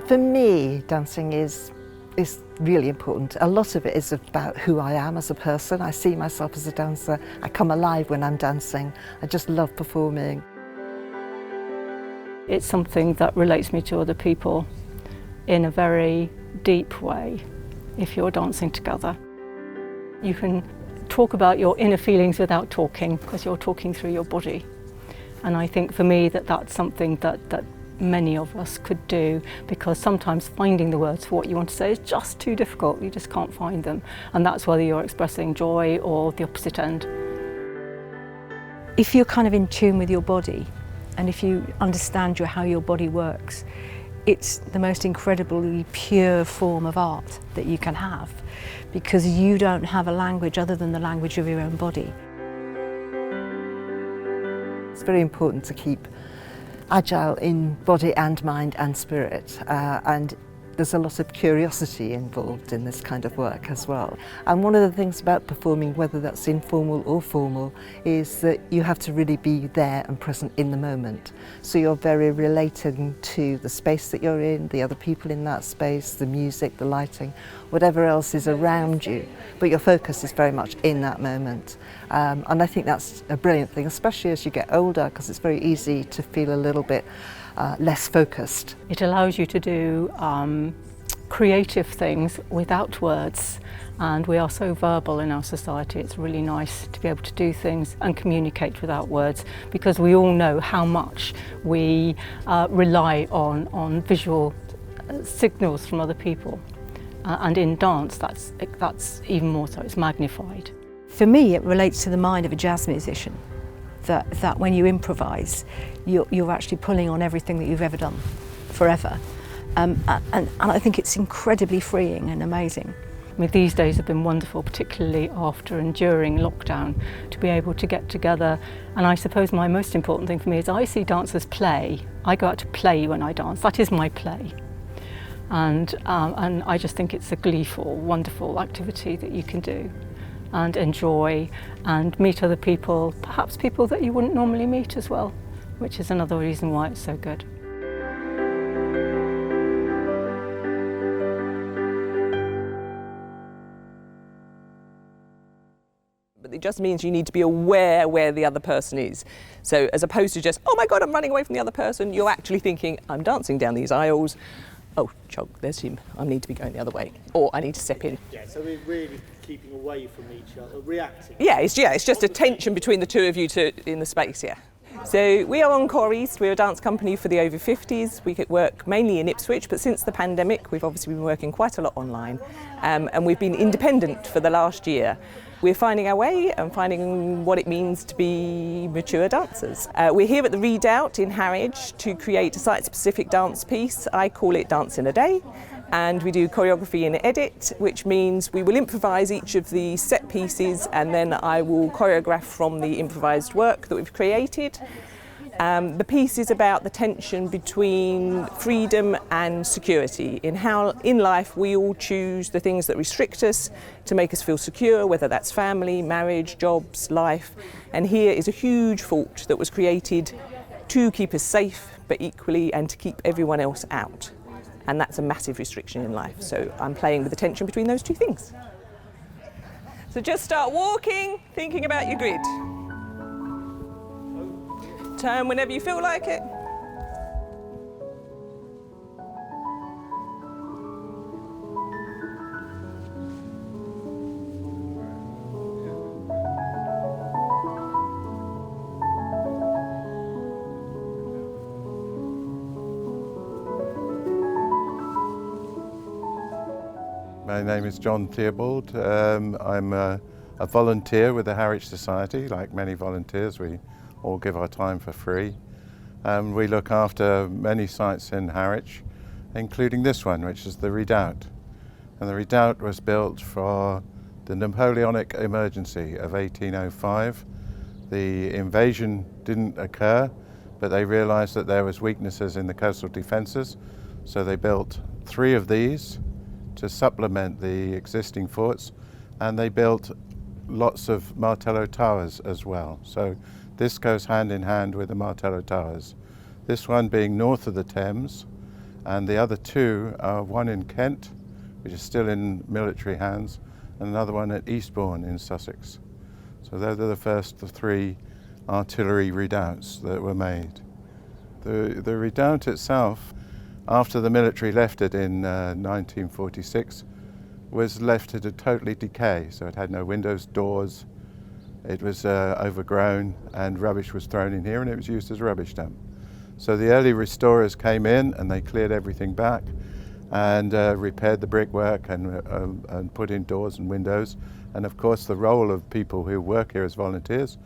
For me, dancing is really important. A lot of it is about who I am as a person. I see myself as a dancer. I come alive when I'm dancing. I just love performing. It's something that relates me to other people in a very deep way if you're dancing together. You can talk about your inner feelings without talking because you're talking through your body. And I think for me that's something that many of us could do, because sometimes finding the words for what you want to say is just too difficult. You just can't find them. And that's whether you're expressing joy or the opposite end. If you're kind of in tune with your body, and if you understand how your body works, it's the most incredibly pure form of art that you can have, because you don't have a language other than the language of your own body. It's very important to keep agile in body and mind and spirit, and there's a lot of curiosity involved in this kind of work as well. And one of the things about performing, whether that's informal or formal, is that you have to really be there and present in the moment. So you're very relating to the space that you're in, the other people in that space, the music, the lighting, whatever else is around you. But your focus is very much in that moment. And I think that's a brilliant thing, especially as you get older, because it's very easy to feel a little bit less focused. It allows you to do creative things without words, and we are so verbal in our society. It's really nice to be able to do things and communicate without words, because we all know how much we rely on visual signals from other people, and in dance that's even more so. It's magnified. For me, it relates to the mind of a jazz musician. That when you improvise, you're actually pulling on everything that you've ever done, forever. And I think it's incredibly freeing and amazing. I mean, these days have been wonderful, particularly after and during lockdown, to be able to get together. And I suppose my most important thing for me is I see dancers play. I go out to play when I dance. That is my play. And I just think it's a gleeful, wonderful activity that you can do and enjoy and meet other people, perhaps people that you wouldn't normally meet as well, which is another reason why it's so good. But it just means you need to be aware where the other person is. So as opposed to just, oh my God, I'm running away from the other person, you're actually thinking, I'm dancing down these aisles. Oh, chog, there's him. I need to be going the other way. Or I need to step in. Yeah, so we're really keeping away from each other, reacting. Yeah, it's just a tension between the two of you in the space, yeah. So we are EncoreEast. We're a dance company for the over 50s. We work mainly in Ipswich, but since the pandemic, we've obviously been working quite a lot online. And we've been independent for the last year. We're finding our way and finding what it means to be mature dancers. We're here at the Redoubt in Harwich to create a site-specific dance piece. I call it Dance in a Day. And we do choreography and edit, which means we will improvise each of the set pieces and then I will choreograph from the improvised work that we've created. The piece is about the tension between freedom and security, in how in life we all choose the things that restrict us to make us feel secure, whether that's family, marriage, jobs, life. And here is a huge fort that was created to keep us safe, but equally and to keep everyone else out. And that's a massive restriction in life. So I'm playing with the tension between those two things. So just start walking, thinking about your grid. Turn whenever you feel like it. My name is John Theobald. I'm a volunteer with the Harwich Society. Like many volunteers, we all give our time for free. We look after many sites in Harwich, including this one, which is the Redoubt. And the Redoubt was built for the Napoleonic emergency of 1805. The invasion didn't occur, but they realized that there was weaknesses in the coastal defenses, so they built 3 of these to supplement the existing forts, and they built lots of Martello towers as well. So this goes hand in hand with the Martello towers. This one being north of the Thames, and the other two are one in Kent, which is still in military hands, and another one at Eastbourne in Sussex. So those are the first three artillery redoubts that were made. The redoubt itself, after the military left it in 1946, was left to totally decay. So it had no windows, doors, it was overgrown, and rubbish was thrown in here, and it was used as a rubbish dump. So the early restorers came in and they cleared everything back and repaired the brickwork and put in doors and windows. And of course the role of people who work here as volunteers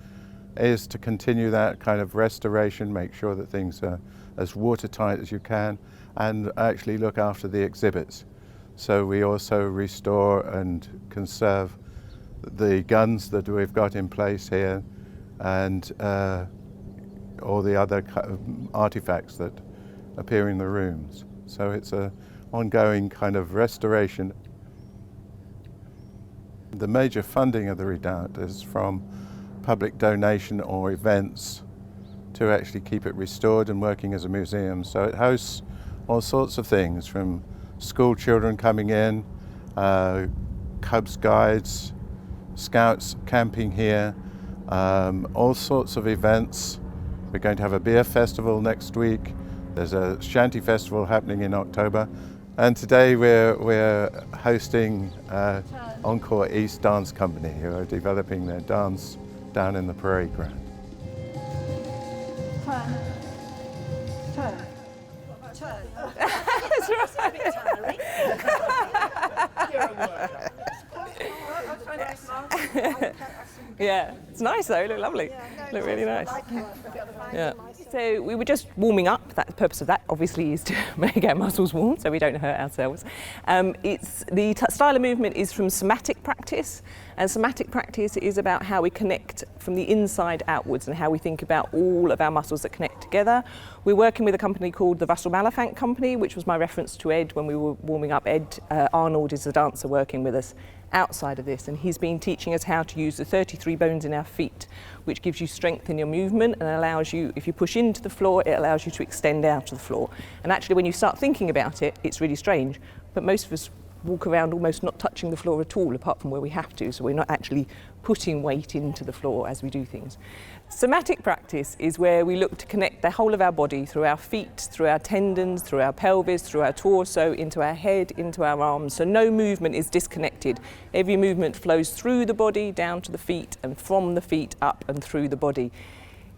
is to continue that kind of restoration, make sure that things are as watertight as you can, and actually look after the exhibits. So we also restore and conserve the guns that we've got in place here, and all the other artifacts that appear in the rooms. So it's an ongoing kind of restoration. The major funding of the redoubt is from public donation or events to actually keep it restored and working as a museum. So it hosts all sorts of things, from school children coming in, Cubs guides, scouts camping here, all sorts of events. We're going to have a beer festival next week. There's a shanty festival happening in October. And today we're hosting EncoreEast Dance Company, who are developing their dance down in the parade ground. Yeah, it's nice though, look lovely. Look really nice. Yeah. So we were just warming up. That's the purpose of that, obviously, is to make our muscles warm so we don't hurt ourselves. The style of movement is from somatic practice, and somatic practice is about how we connect from the inside outwards and how we think about all of our muscles that connect together. We're working with a company called the Russell Malafant Company, which was my reference to Ed when we were warming up. Ed Arnold is the dancer working with us outside of this, and he's been teaching us how to use the 33 bones in our feet, which gives you strength in your movement and allows you, if you push into the floor, it allows you to extend out of the floor. And actually when you start thinking about it, it's really strange, but most of us walk around almost not touching the floor at all, apart from where we have to, so we're not actually putting weight into the floor as we do things. Somatic practice is where we look to connect the whole of our body, through our feet, through our tendons, through our pelvis, through our torso, into our head, into our arms. So no movement is disconnected. Every movement flows through the body, down to the feet, and from the feet up and through the body.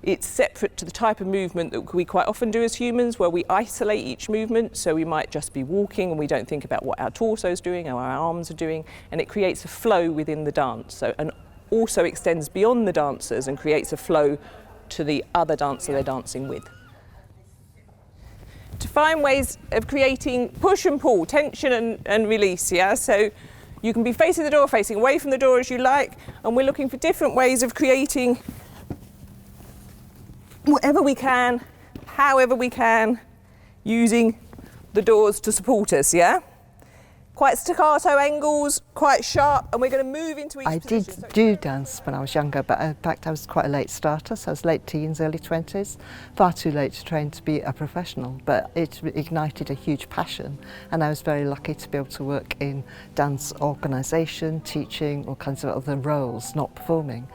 It's separate to the type of movement that we quite often do as humans, where we isolate each movement. So we might just be walking and we don't think about what our torso is doing or our arms are doing, and it creates a flow within the dance. So, and also extends beyond the dancers and creates a flow to the other dancer they're dancing with. To find ways of creating push and pull, tension and release, yeah? So you can be facing the door, facing away from the door as you like, and we're looking for different ways of creating whatever we can, however we can, using the doors to support us, yeah? Quite staccato angles, quite sharp, and we're going to move into each position. I did do dance when I was younger, but in fact I was quite a late starter, so I was late teens, early 20s, far too late to train to be a professional, but it ignited a huge passion, and I was very lucky to be able to work in dance organisation, teaching, all kinds of other roles, not performing.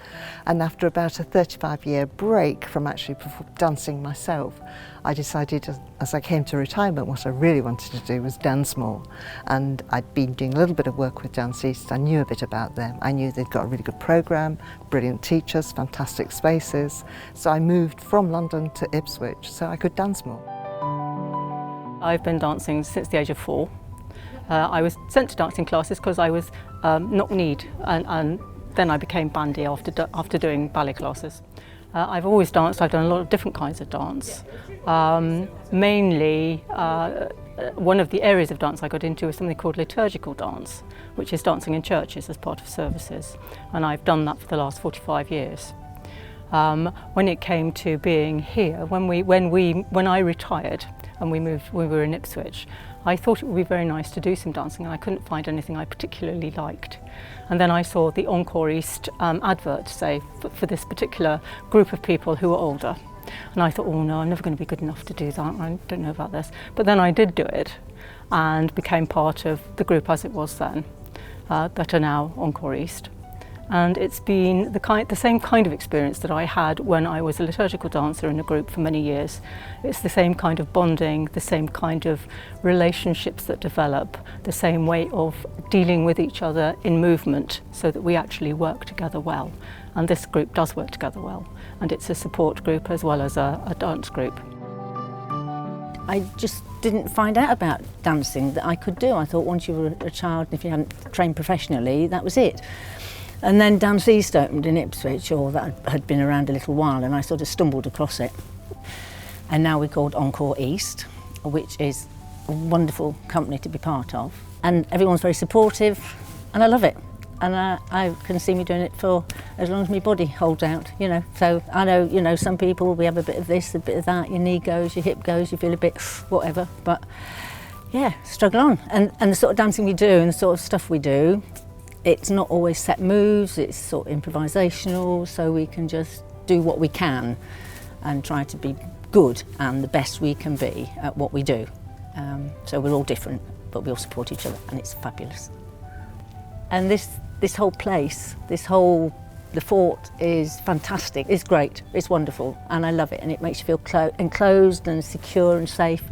And after about a 35-year break from actually dancing myself, I decided as I came to retirement what I really wanted to do was dance more. And I'd been doing a little bit of work with DanceEast. I knew a bit about them. I knew they'd got a really good programme, brilliant teachers, fantastic spaces. So I moved from London to Ipswich so I could dance more. I've been dancing since the age of 4. I was sent to dancing classes because I was knock-kneed, and then I became bandy after doing ballet classes. I've always danced. I've done a lot of different kinds of dance. Mainly, one of the areas of dance I got into was something called liturgical dance, which is dancing in churches as part of services. And I've done that for the last 45 years. When it came to being here, when I retired and we were in Ipswich, I thought it would be very nice to do some dancing, and I couldn't find anything I particularly liked. And then I saw the EncoreEast advert, say, for this particular group of people who were older. And I thought, oh no, I'm never going to be good enough to do that. I don't know about this. But then I did do it and became part of the group as it was then, that are now EncoreEast. And it's been the same kind of experience that I had when I was a liturgical dancer in a group for many years. It's the same kind of bonding, the same kind of relationships that develop, the same way of dealing with each other in movement so that we actually work together well. And this group does work together well. And it's a support group as well as a dance group. I just didn't find out about dancing that I could do. I thought once you were a child, if you hadn't trained professionally, that was it. And then DanceEast opened in Ipswich, or that had been around a little while, and I sort of stumbled across it. And now we're called EncoreEast, which is a wonderful company to be part of. And everyone's very supportive, and I love it. And I can see me doing it for as long as my body holds out, you know. So I know, you know, some people, we have a bit of this, a bit of that, your knee goes, your hip goes, you feel a bit whatever. But yeah, struggle on. And the sort of dancing we do and the sort of stuff we do, it's not always set moves, it's sort of improvisational, so we can just do what we can and try to be good and the best we can be at what we do. So we're all different, but we all support each other, and it's fabulous. And this whole place, the fort is fantastic. It's great, it's wonderful, and I love it, and it makes you feel enclosed and secure and safe.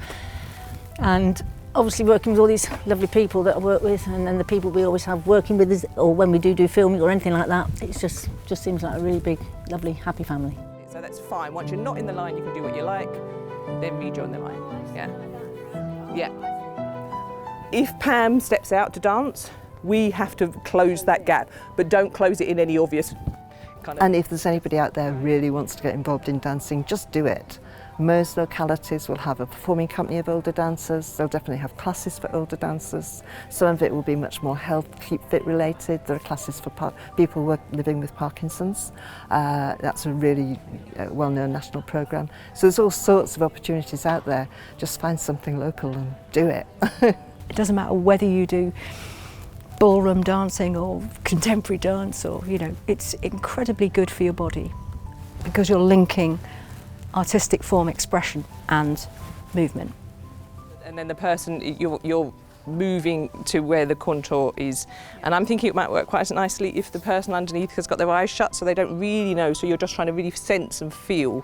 And obviously working with all these lovely people that I work with, and then the people we always have working with us, or when we do filming or anything like that, it just seems like a really big, lovely, happy family. So that's fine. Once you're not in the line, you can do what you like, then rejoin the line. Yeah. Yeah. If Pam steps out to dance, we have to close that gap, but don't close it in any obvious kind of... And if there's anybody out there who really wants to get involved in dancing, just do it. Most localities will have a performing company of older dancers. They'll definitely have classes for older dancers. Some of it will be much more health, keep fit related. There are classes for people living with Parkinson's. That's a really well-known national programme. So there's all sorts of opportunities out there. Just find something local and do it. It doesn't matter whether you do ballroom dancing or contemporary dance, or, you know, it's incredibly good for your body because you're linking artistic form, expression and movement. And then the person, you're moving to where the contour is. And I'm thinking it might work quite nicely if the person underneath has got their eyes shut, so they don't really know, so you're just trying to really sense and feel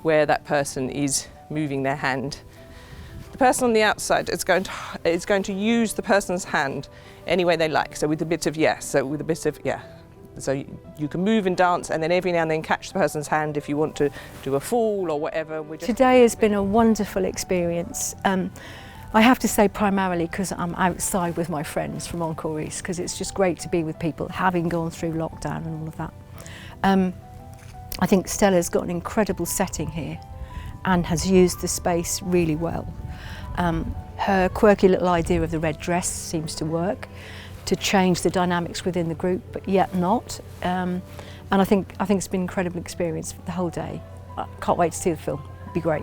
where that person is moving their hand. The person on the outside is going to use the person's hand any way they like, so with a bit of yes, so with a bit of yeah. So you can move and dance, and then every now and then catch the person's hand if you want to do a fall or whatever. Today has been a wonderful experience. I have to say primarily because I'm outside with my friends from EncoreEast, because it's just great to be with people having gone through lockdown and all of that. I think Stella's got an incredible setting here and has used the space really well. Her quirky little idea of the red dress seems to work to change the dynamics within the group, but yet not. And I think it's been an incredible experience for the whole day. I can't wait to see the film. It'll be great.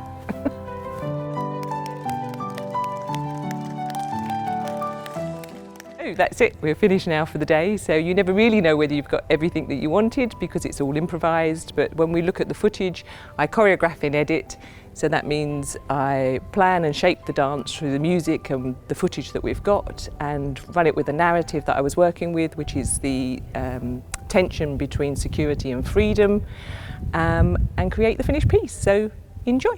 Oh, that's it. We're finished now for the day. So you never really know whether you've got everything that you wanted because it's all improvised. But when we look at the footage, I choreograph and edit. So that means I plan and shape the dance through the music and the footage that we've got, and run it with the narrative that I was working with, which is the tension between security and freedom, and create the finished piece. So enjoy.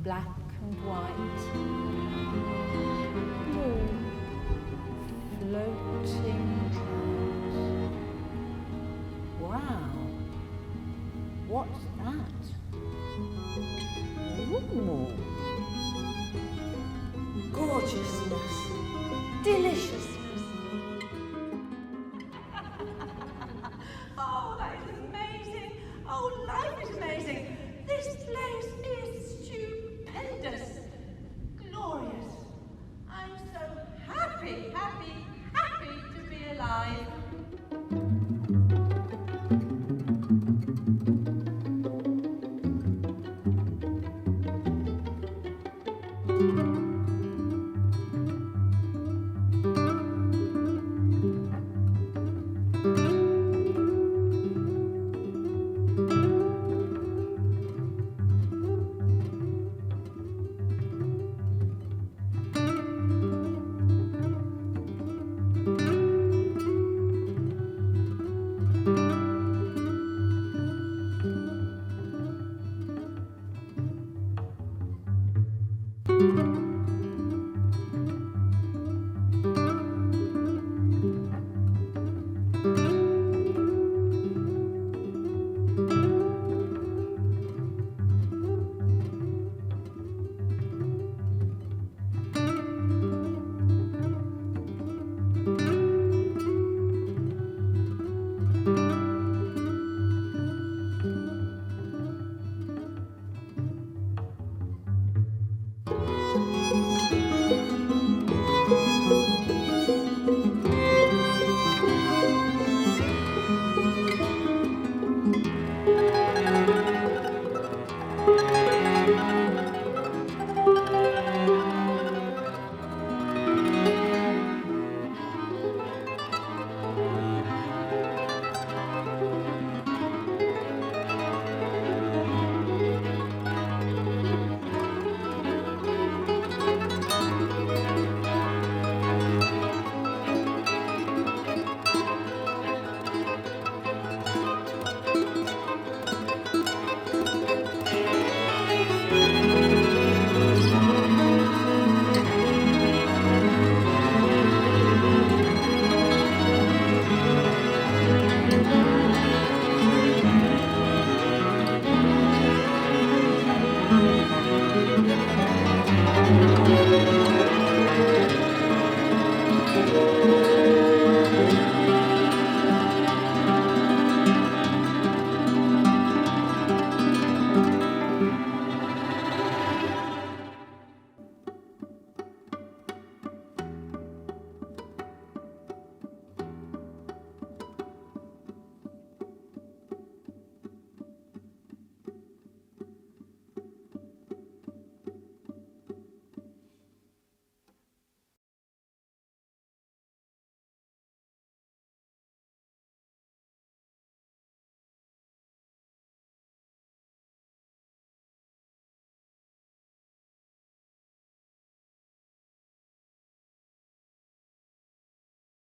black and white, floating clouds. Wow, what's that? Ooh. Gorgeousness, deliciousness. Oh, that is amazing. Oh, life is amazing. This place is